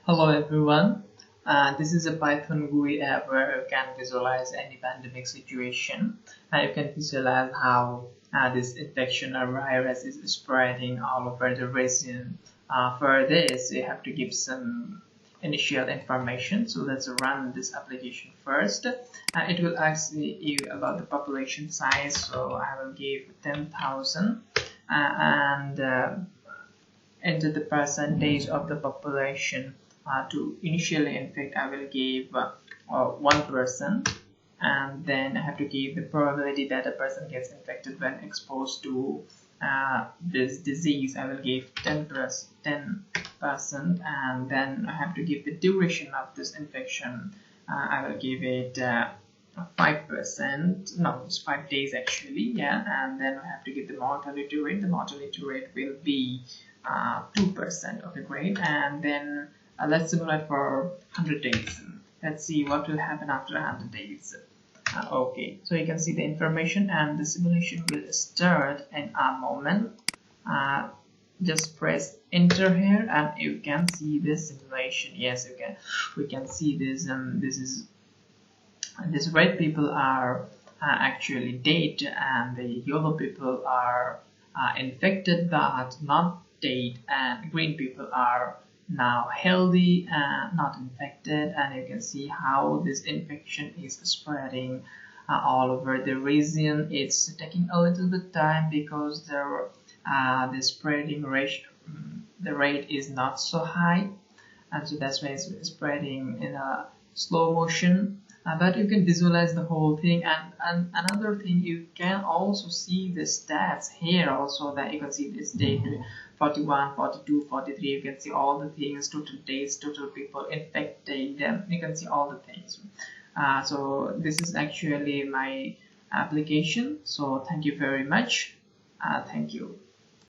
Hello everyone. This is a Python GUI app where you can visualize any pandemic situation. You can visualize how this infection or virus is spreading all over the region. For this, you have to give some initial information. So let's run this application first. It will ask you about the population size. So I will give 10,000 and enter the percentage of the population. To initially infect, I will give 1%, and then I have to give the probability that a person gets infected when exposed to this disease. I will give 10%, and then I have to give the duration of this infection. I will give it 5%. No, it's 5 days actually. Yeah, and then I have to give the mortality rate. The mortality rate will be 2%. Okay, great. And then let's simulate for 100 days. Let's see what will happen after 100 days. Okay, so you can see the information and the simulation will start in a moment. Just press enter here and you can see this simulation. Yes, you can. We can see this. This red people are actually dead, and the yellow people are infected but not dead, and green people are now healthy and not infected. And you can see how this infection is spreading all over the region. It's taking a little bit time because the spreading rate is not so high, and so that's why it's spreading in a slow motion. But you can visualize the whole thing, and another thing, you can also see the stats here also, that you can see this day 41, 42, 43. You can see all the things, total days, total people infected. You can see all the things. So this is actually my application. So thank you very much. Thank you.